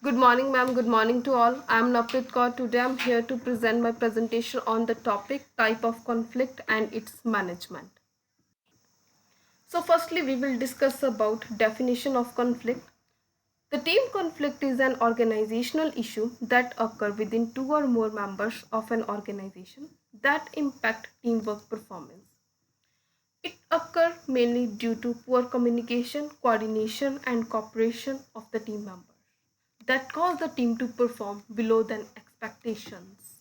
Good morning, ma'am. Good morning to all. I am Naprit Kaur. Today I am here to present my presentation on the topic type of conflict and its management. So firstly, we will discuss about definition of conflict. The team conflict is an organizational issue that occur within two or more members of an organization that impact teamwork performance. It occurs mainly due to poor communication, coordination, and cooperation of the team members that cause the team to perform below than expectations.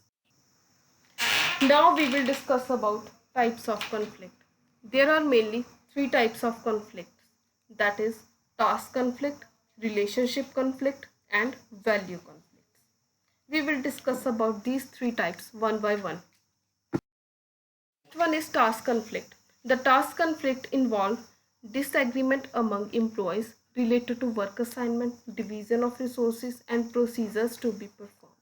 Now we will discuss about types of conflict. There are mainly three types of conflicts, that is task conflict, relationship conflict, and value conflicts. We will discuss about these three types one by one. One is task conflict. The task conflict involves disagreement among employees related to work assignment, division of resources, and procedures to be performed.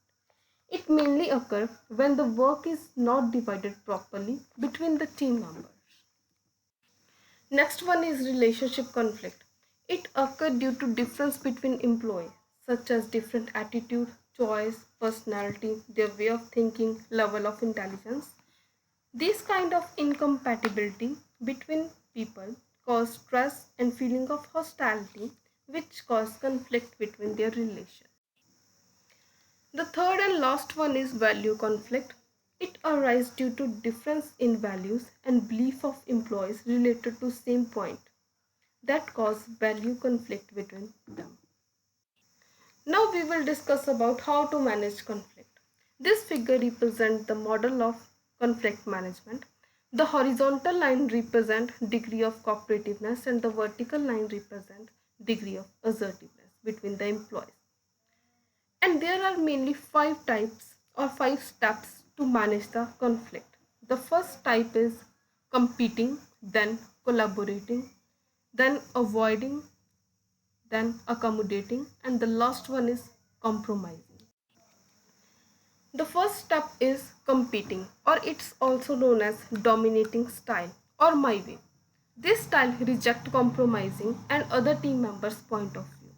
It mainly occurs when the work is not divided properly between the team members. Next one is relationship conflict. It occurs due to difference between employees, such as different attitude, choice, personality, their way of thinking, level of intelligence. This kind of incompatibility between people cause stress and feeling of hostility, which cause conflict between their relations. The third and last one is value conflict. It arises due to difference in values and belief of employees related to same point that cause value conflict between them. Now we will discuss about how to manage conflict. This figure represents the model of conflict management. The horizontal line represents degree of cooperativeness and the vertical line represents degree of assertiveness between the employees. And there are mainly five types or five steps to manage the conflict. The first type is competing, then collaborating, then avoiding, then accommodating, and the last one is compromising. The first step is competing, or it's also known as dominating style or my way. This style rejects compromising and other team members' point of view.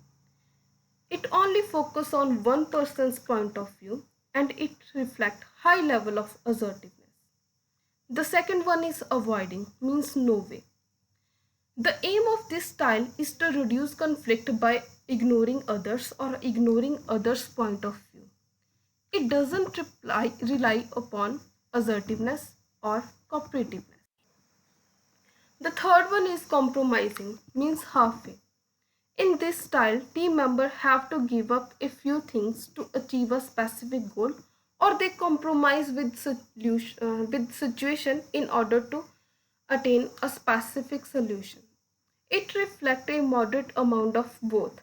It only focuses on one person's point of view and it reflects high level of assertiveness. The second one is avoiding, means no way. The aim of this style is to reduce conflict by ignoring others or ignoring others' point of view. It doesn't rely upon assertiveness or cooperativeness. The third one is compromising, means halfway. In this style, team members have to give up a few things to achieve a specific goal or they compromise with situation in order to attain a specific solution. It reflects a moderate amount of both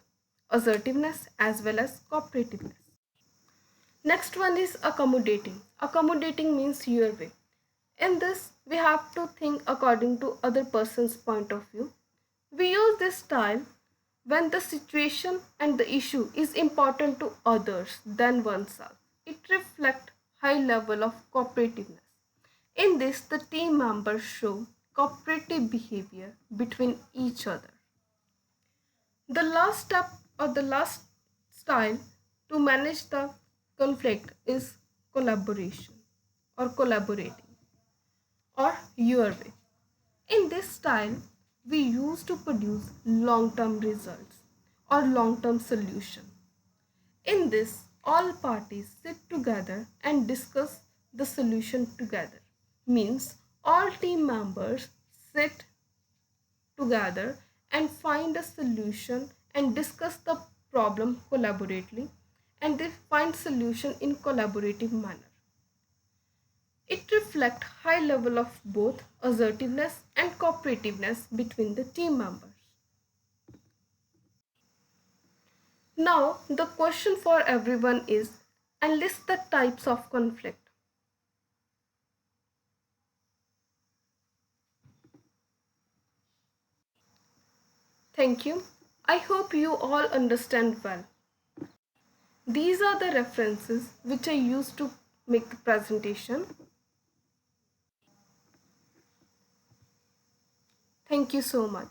assertiveness as well as cooperativeness. Next one is accommodating. Accommodating means your way. In this, we have to think according to other person's point of view. We use this style when the situation and the issue is important to others than oneself. It reflects high level of cooperativeness. In this, the team members show cooperative behavior between each other. The last step or the last style to manage the conflict is collaboration or collaborating or your way. In this style, we use to produce long-term results or long-term solution. In this, all parties sit together and discuss the solution together. Means all team members sit together and find a solution and discuss the problem collaboratively and they find solution in collaborative manner. It reflects high level of both assertiveness and cooperativeness between the team members. Now the question for everyone is enlist the types of conflict. Thank you. I hope you all understand well. These are the references which I used to make the presentation. Thank you so much.